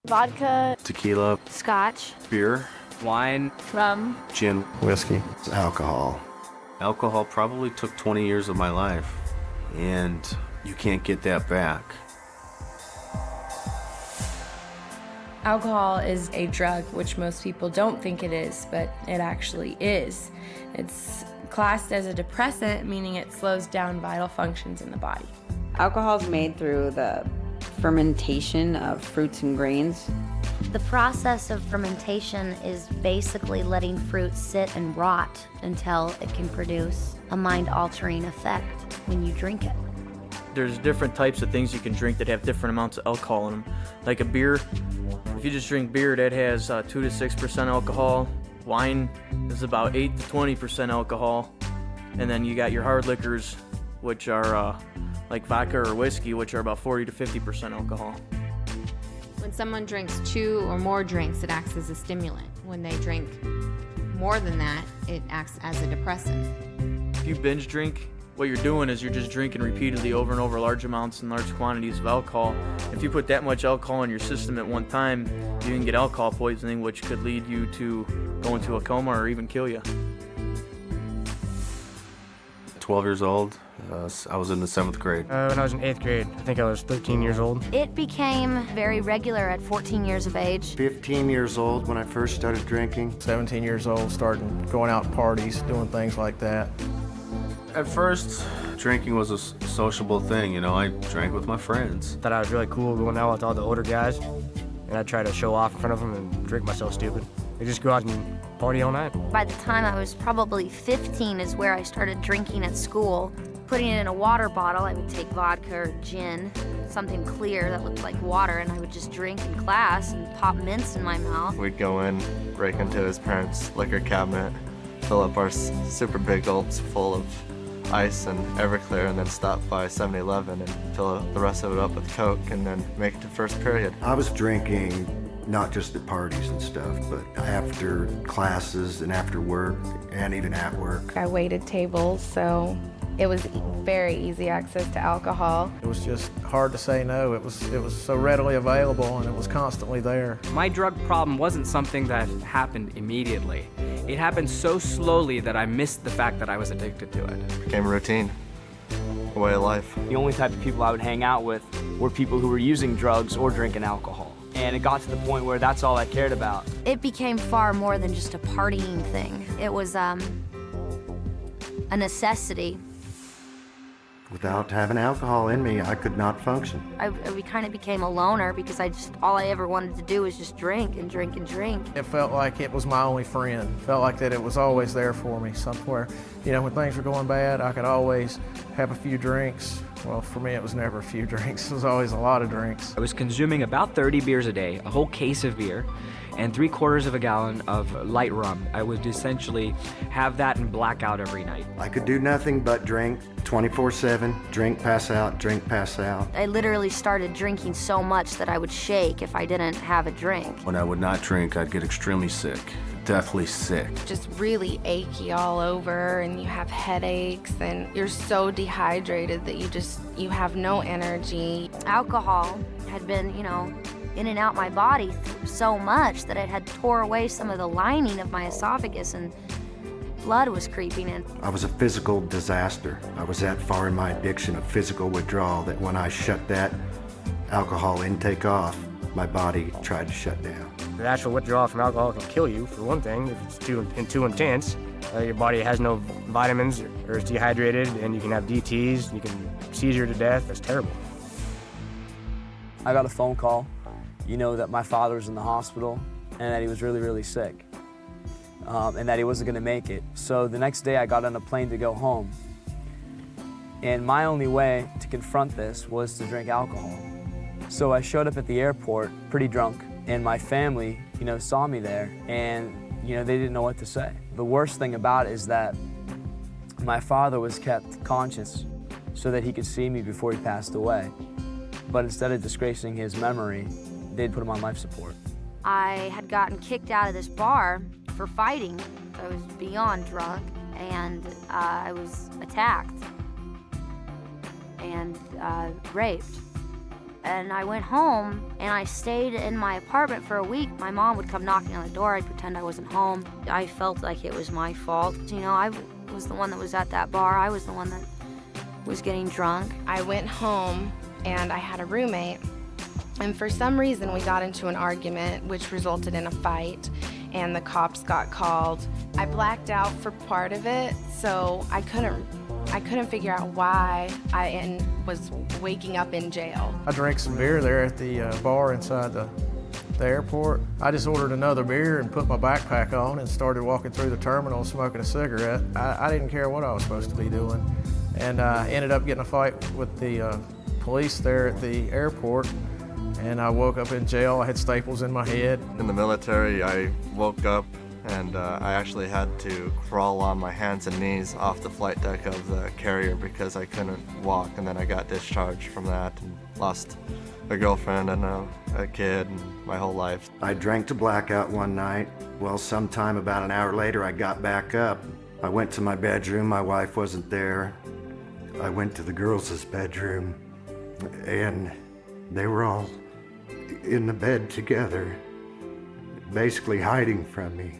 Vodka, tequila, scotch, beer, wine, rum, gin, whiskey. Alcohol. alcohol probably took 20 years of my life, and you can't get that back. Alcohol is a drug, which most people don't think it is, but it actually is. It's classed as a depressant, meaning it slows down vital functions in the body. Alcohol is made through the fermentation of fruits and grains. The process of fermentation is basically letting fruit sit and rot until it can produce a mind-altering effect when you drink it. There's different types of things you can drink that have different amounts of alcohol in them. Like a beer, if you just drink beer, that has 2 to 6% alcohol. Wine is about 8 to 20% alcohol. And then you got your hard liquors, which are like vodka or whiskey, which are about 40 to 50% alcohol. When someone drinks 2 or more drinks, it acts as a stimulant. When they drink more than that, it acts as a depressant. If you binge drink, what you're doing is you're just drinking repeatedly over and over large amounts and large quantities of alcohol. If you put that much alcohol in your system at one time, you can get alcohol poisoning, which could lead you to go into a coma or even kill you. 12 years old, I was in the 7th grade. When I was in 8th grade, I think I was 13 years old. It became very regular at 14 years of age. 15 years old when I first started drinking. 17 years old, starting going out to parties, doing things like that. At first, drinking was a sociable thing, you know, I drank with my friends. Thought I was really cool going out with all the older guys, and I'd try to show off in front of them and drink myself stupid. They just go out and party all night. By the time I was probably 15 is where I started drinking at school. Putting it in a water bottle, I would take vodka or gin, something clear that looked like water, and I would just drink in class and pop mints in my mouth. We'd go in, break into his parents' liquor cabinet, fill up our super big gulps full of ice and Everclear, and then stop by 7-Eleven and fill the rest of it up with Coke, and then make it to first period. I was drinking not just at parties and stuff, but after classes and after work and even at work. I waited tables, so it was very easy access to alcohol. It was just hard to say no. It was so readily available, and it was constantly there. My drug problem wasn't something that happened immediately. It happened so slowly that I missed the fact that I was addicted to it. It became a routine, a way of life. The only type of people I would hang out with were people who were using drugs or drinking alcohol. And it got to the point where that's all I cared about. It became far more than just a partying thing. It was a necessity. Without having alcohol in me, I could not function. We kind of became a loner because all I ever wanted to do was just drink and drink and drink. It felt like it was my only friend. Felt like that it was always there for me somewhere. You know, when things were going bad, I could always have a few drinks. Well, for me, it was never a few drinks. It was always a lot of drinks. I was consuming about 30 beers a day, a whole case of beer, and 3/4 of a gallon of light rum. I would essentially have that and black out every night. I could do nothing but drink 24/7, drink, pass out, drink, pass out. I literally started drinking so much that I would shake if I didn't have a drink. When I would not drink, I'd get extremely sick, deathly sick. Just really achy all over, and you have headaches, and you're so dehydrated that you have no energy. Alcohol had been, in and out my body so much that it had tore away some of the lining of my esophagus, and blood was creeping in. I was a physical disaster. I was that far in my addiction of physical withdrawal that when I shut that alcohol intake off, my body tried to shut down. The actual withdrawal from alcohol can kill you, for one thing, if it's too intense. Your body has no vitamins or is dehydrated, and you can have DTs, you can seizure to death. That's terrible. I got a phone call, that my father was in the hospital and that he was really, really sick, and that he wasn't gonna make it. So the next day I got on a plane to go home. And my only way to confront this was to drink alcohol. So I showed up at the airport pretty drunk, and my family, saw me there, and, they didn't know what to say. The worst thing about it is that my father was kept conscious so that he could see me before he passed away. But instead of disgracing his memory, they'd put him on life support. I had gotten kicked out of this bar for fighting. I was beyond drunk, and I was attacked and raped. And I went home and I stayed in my apartment for a week. My mom would come knocking on the door. I'd pretend I wasn't home. I felt like it was my fault. You know, I was the one that was at that bar. I was the one that was getting drunk. I went home and I had a roommate, and for some reason we got into an argument which resulted in a fight, and the cops got called. I blacked out for part of it, so I couldn't figure out why I was waking up in jail. I drank some beer there at the bar inside the airport. I just ordered another beer and put my backpack on and started walking through the terminal smoking a cigarette. I didn't care what I was supposed to be doing, and I ended up getting a fight with the police there at the airport, and I woke up in jail. I had staples in my head. In the military, I woke up and I actually had to crawl on my hands and knees off the flight deck of the carrier because I couldn't walk, and then I got discharged from that and lost a girlfriend and a kid and my whole life. I drank to blackout one night. Well, sometime about an hour later, I got back up. I went to my bedroom. My wife wasn't there. I went to the girls' bedroom, and they were all in the bed together, basically hiding from me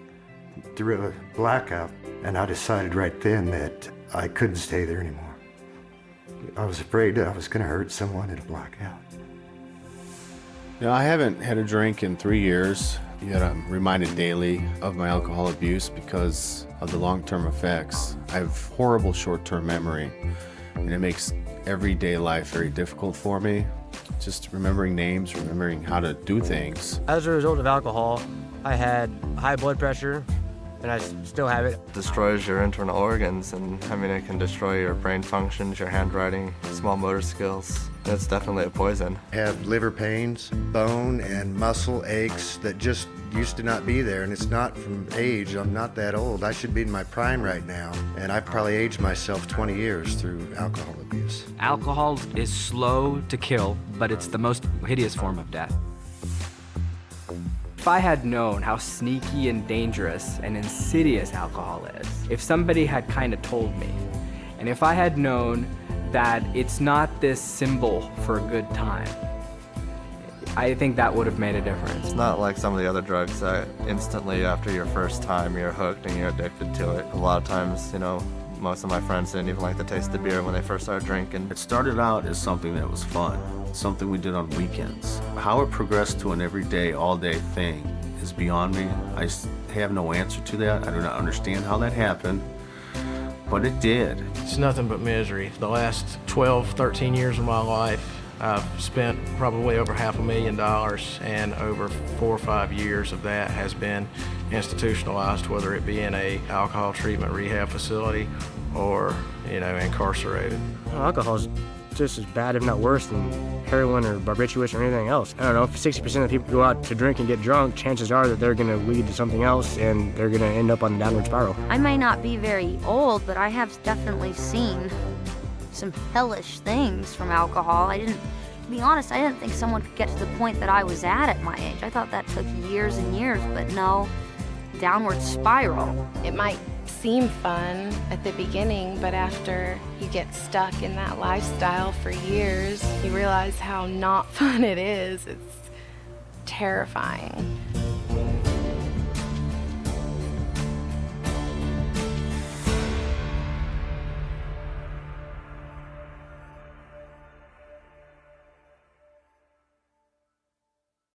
through a blackout. And I decided right then that I couldn't stay there anymore. I was afraid I was going to hurt someone in a blackout. You know, I haven't had a drink in 3 years, yet I'm reminded daily of my alcohol abuse because of the long-term effects. I have horrible short-term memory, and it makes everyday life very difficult for me. Just remembering names, remembering how to do things. As a result of alcohol, I had high blood pressure, and I still have it. It destroys your internal organs, and I mean, it can destroy your brain functions, your handwriting, small motor skills. It's definitely a poison. I have liver pains, bone and muscle aches that just used to not be there, and it's not from age. I'm not that old. I should be in my prime right now, and I've probably aged myself 20 years through alcohol abuse. Alcohol is slow to kill, but it's the most hideous form of death. If I had known how sneaky and dangerous and insidious alcohol is, if somebody had kind of told me, and if I had known that it's not this symbol for a good time, I think that would have made a difference. It's not like some of the other drugs that instantly after your first time you're hooked and you're addicted to it. A lot of times, you know, most of my friends didn't even like the taste of beer when they first started drinking. It started out as something that was fun, something we did on weekends. How it progressed to an everyday, all-day thing is beyond me. I have no answer to that. I do not understand how that happened, but it did. It's nothing but misery. The last 12, 13 years of my life, I've spent probably over $500,000, and over 4 or 5 years of that has been institutionalized, whether it be in a alcohol treatment rehab facility or, you know, incarcerated. Well, alcohol is just as bad, if not worse, than heroin or barbiturates or anything else. I don't know, if 60% of people go out to drink and get drunk, chances are that they're going to lead to something else, and they're going to end up on a downward spiral. I may not be very old, but I have definitely seen some hellish things from alcohol. To be honest, I didn't think someone could get to the point that I was at my age. I thought that took years and years, but no, downward spiral. It might seem fun at the beginning, but after you get stuck in that lifestyle for years, you realize how not fun it is. It's terrifying.